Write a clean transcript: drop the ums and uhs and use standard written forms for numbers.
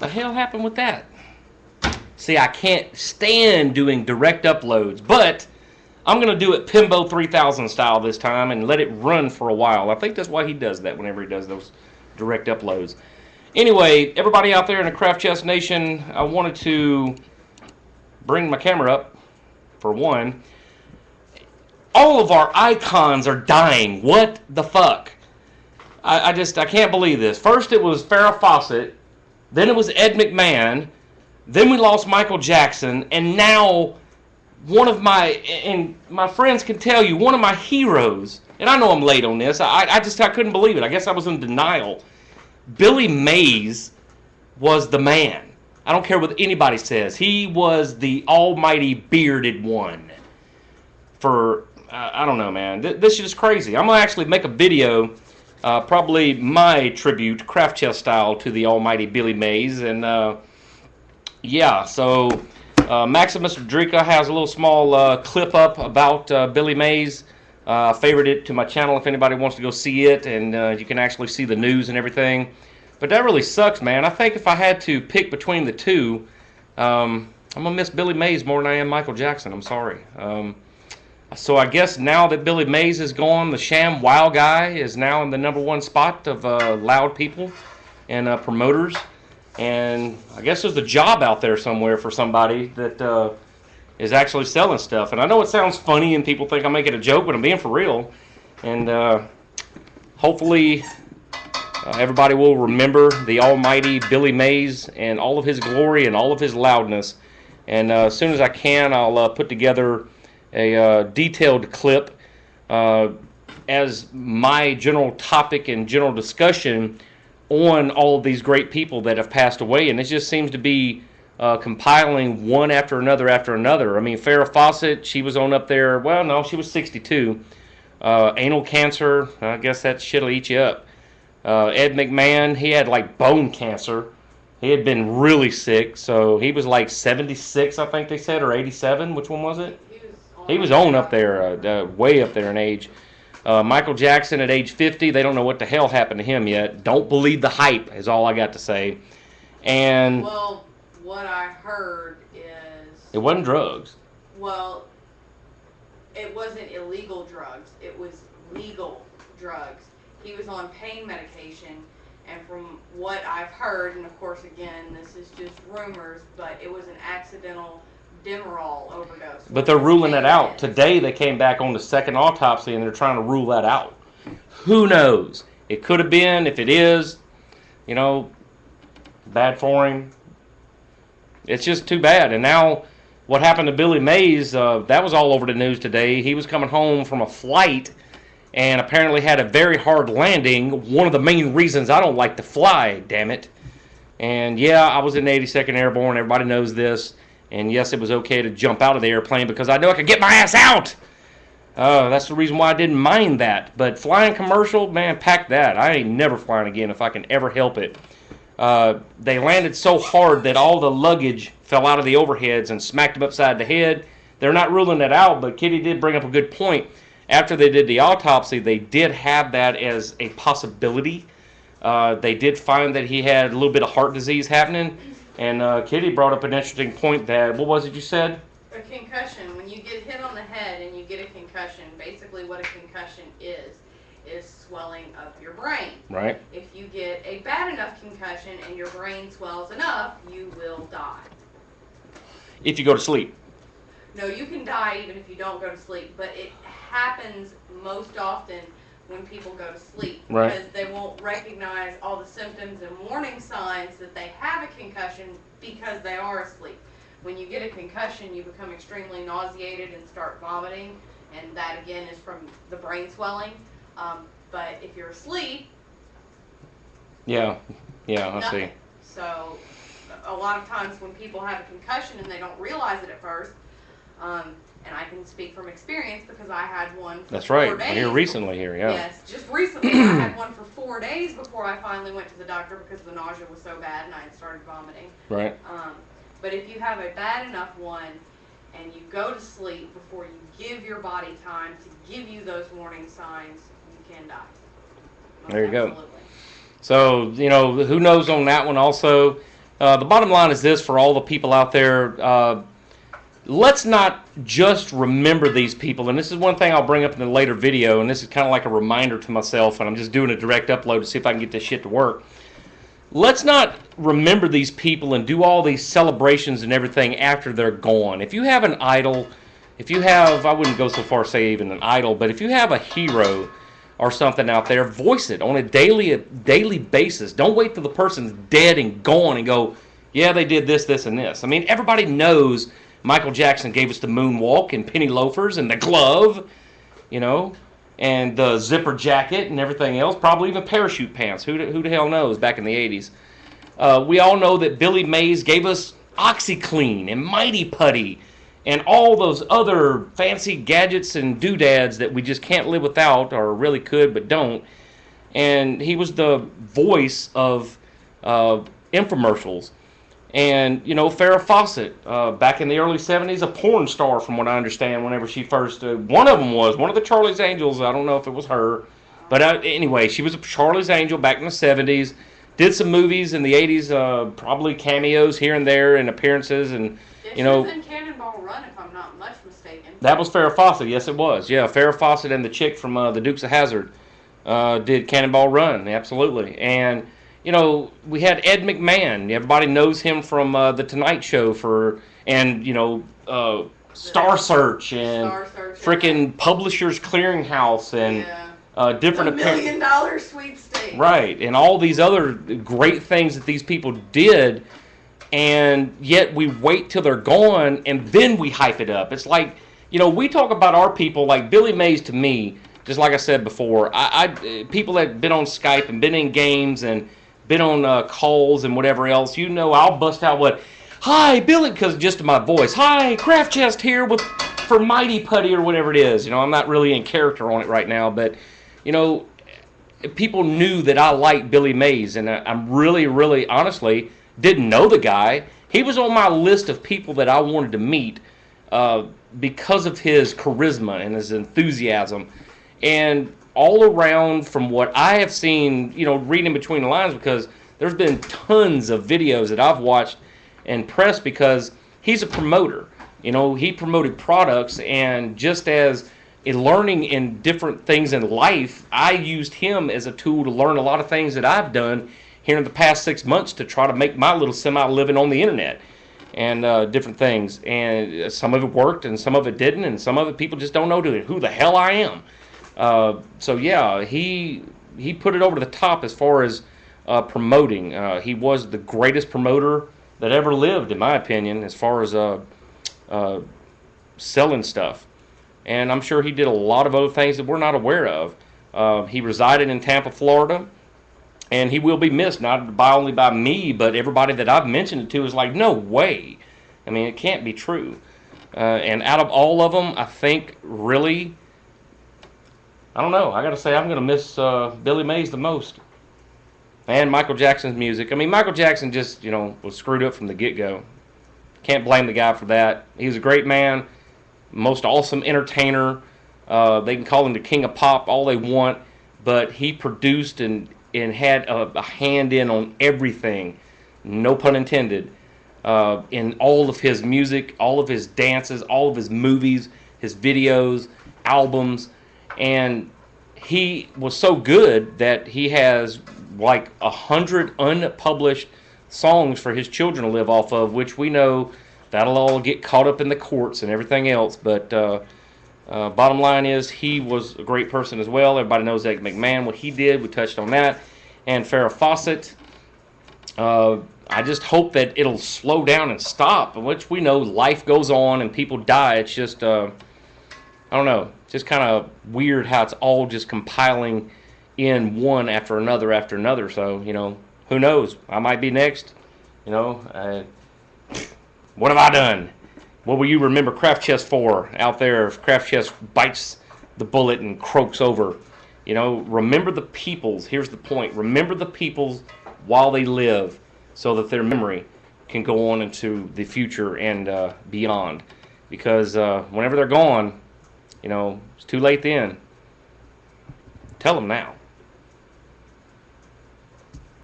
The hell happened with that? See, I can't stand doing direct uploads, but I'm going to do it Pimbo 3000 style this time and let it run for a while. I think that's why he does that whenever he does those direct uploads. Anyway, everybody out there in the Craft Chest Nation, I wanted to bring my camera up for one. All of our icons are dying. What the fuck? I can't believe this. First it was Farrah Fawcett, then it was Ed McMahon, then we lost Michael Jackson, and now one of and my friends can tell you, one of my heroes, and I know I'm late on this, I couldn't believe it. I guess I was in denial. Billy Mays was the man. I don't care what anybody says. He was the almighty bearded one. I don't know, man. This shit is crazy. I'm going to actually make a video, probably my tribute, Craft Chest style, to the almighty Billy Mays. And, yeah, so Maximus Rodriguez has a little small clip up about Billy Mays. Favored it to my channel if anybody wants to go see it, and you can actually see the news and everything. But that really sucks, man. I think if I had to pick between the two, I'm going to miss Billy Mays more than I am Michael Jackson. I'm sorry. So I guess now that Billy Mays is gone, the Sham Wow guy is now in the #1 spot of loud people and promoters. And I guess there's a job out there somewhere for somebody that is actually selling stuff. And I know it sounds funny and people think I'm making a joke, but I'm being for real. And hopefully everybody will remember the almighty Billy Mays and all of his glory and all of his loudness. And as soon as I can, I'll put together a detailed clip as my general topic and general discussion on all of these great people that have passed away. And it just seems to be compiling one after another after another. I mean, Farrah Fawcett, she was on up there. Well, no, she was 62. Anal cancer, I guess that shit'll eat you up. Ed McMahon, he had like bone cancer. He had been really sick, so he was like 76, I think they said, or 87. Which one was it? He was on up there, way up there in age. Michael Jackson at age 50, they don't know what the hell happened to him yet. Don't believe the hype is all I got to say. And well, what I heard is... it wasn't drugs. Well, it wasn't illegal drugs. It was legal drugs. He was on pain medication, and from what I've heard, and of course, again, this is just rumors, but it was an accidental Demerol overdose. But they're ruling that out. Today they came back on the second autopsy and they're trying to rule that out. Who knows? It could have been. If it is, you know, bad for him. It's just too bad. And now what happened to Billy Mays, that was all over the news today. He was coming home from a flight and apparently had a very hard landing. One of the main reasons I don't like to fly, damn it. And yeah, I was in the 82nd Airborne. Everybody knows this. And yes, it was okay to jump out of the airplane because I knew I could get my ass out. That's the reason why I didn't mind that. But flying commercial, man, pack that. I ain't never flying again if I can ever help it. They landed so hard that all the luggage fell out of the overheads and smacked them upside the head. They're not ruling that out, but Kitty did bring up a good point. After they did the autopsy, they did have that as a possibility. They did find that he had a little bit of heart disease happening. And Kitty brought up an interesting point that, what was it you said? A concussion. When you get hit on the head and you get a concussion, basically what a concussion is swelling of your brain. Right. If you get a bad enough concussion and your brain swells enough, you will die. If you go to sleep. No, you can die even if you don't go to sleep, but it happens most often when people go to sleep, right, because they won't recognize all the symptoms and warning signs that they have a concussion because they are asleep. When you get a concussion, you become extremely nauseated and start vomiting, and that again is from the brain swelling. But if you're asleep, yeah, I nothing. see. So a lot of times when people have a concussion and they don't realize it at first, and I can speak from experience because I had one for 4 days. Here recently here, yeah. Yes, just recently. I had one for 4 days before I finally went to the doctor because the nausea was so bad and I had started vomiting. Right. But if you have a bad enough one and you go to sleep before you give your body time to give you those warning signs, you can die. There you go. So, you know, who knows on that one also. The bottom line is this for all the people out there. Let's not just remember these people, and this is one thing I'll bring up in a later video, and this is kind of like a reminder to myself, and I'm just doing a direct upload to see if I can get this shit to work. Let's not remember these people and do all these celebrations and everything after they're gone. If you have an idol, if you have, I wouldn't go so far as say even an idol, but if you have a hero or something out there, voice it on a daily basis. Don't wait till the person's dead and gone and go, yeah, they did this, this, and this. I mean, everybody knows Michael Jackson gave us the moonwalk and penny loafers and the glove, you know, and the zipper jacket and everything else, probably even parachute pants. Who the hell knows back in the 80s. We all know that Billy Mays gave us OxyClean and Mighty Putty and all those other fancy gadgets and doodads that we just can't live without, or really could but don't. And he was the voice of infomercials. And, you know, Farrah Fawcett, back in the early 70s, a porn star from what I understand, whenever she first, one of them was, one of the Charlie's Angels, I don't know if it was her, but anyway, she was a Charlie's Angel back in the 70s, did some movies in the 80s, probably cameos here and there and appearances, and, you know. She was in Cannonball Run, if I'm not much mistaken. That was Farrah Fawcett, yes it was, yeah, Farrah Fawcett and the chick from the Dukes of Hazzard did Cannonball Run, absolutely, and you know, we had Ed McMahon. Everybody knows him from The Tonight Show and you know, Star Search and freaking Publishers Clearinghouse and different $1 million sweepstakes. Right, and all these other great things that these people did, and yet we wait till they're gone and then we hype it up. It's like, you know, we talk about our people like Billy Mays to me, just like I said before. People that have been on Skype and been in games and been on calls and whatever else, you know, I'll bust out what, hi Billy, because just of my voice, hi Craft Chest here for Mighty Putty or whatever it is. You know, I'm not really in character on it right now, but you know, people knew that I liked Billy Mays, and I'm really honestly didn't know the guy. He was on my list of people that I wanted to meet because of his charisma and his enthusiasm. And all around, from what I have seen, you know, reading between the lines, because there's been tons of videos that I've watched and pressed, because he's a promoter. You know, he promoted products, and just as in learning in different things in life, I used him as a tool to learn a lot of things that I've done here in the past 6 months to try to make my little semi-living on the internet and different things. And some of it worked, and some of it didn't, and some of it people just don't know who the hell I am. So yeah, he put it over to the top as far as promoting. He was the greatest promoter that ever lived, in my opinion, as far as selling stuff. And I'm sure he did a lot of other things that we're not aware of. He resided in Tampa, Florida, and he will be missed, not only by me, but everybody that I've mentioned it to is like, no way. I mean, it can't be true. And out of all of them, I think really, I don't know. I got to say, I'm going to miss Billy Mays the most. And Michael Jackson's music. I mean, Michael Jackson just, you know, was screwed up from the get-go. Can't blame the guy for that. He was a great man, most awesome entertainer. They can call him the king of pop all they want, but he produced and had a hand in on everything, no pun intended, in all of his music, all of his dances, all of his movies, his videos, albums. And he was so good that he has like 100 unpublished songs for his children to live off of, which we know that'll all get caught up in the courts and everything else. But bottom line is, he was a great person as well. Everybody knows Ed McMahon, what he did. We touched on that. And Farrah Fawcett. I just hope that it'll slow down and stop, which we know life goes on and people die. It's just, I don't know, just kind of weird how it's all just compiling in one after another. So, you know, who knows? I might be next. You know, what have I done? What will you remember Craft Chest for out there if Craft Chest bites the bullet and croaks over? You know, remember the peoples. Here's the point. Remember the peoples while they live, so that their memory can go on into the future and beyond. Because whenever they're gone, you know, it's too late then. Tell them now.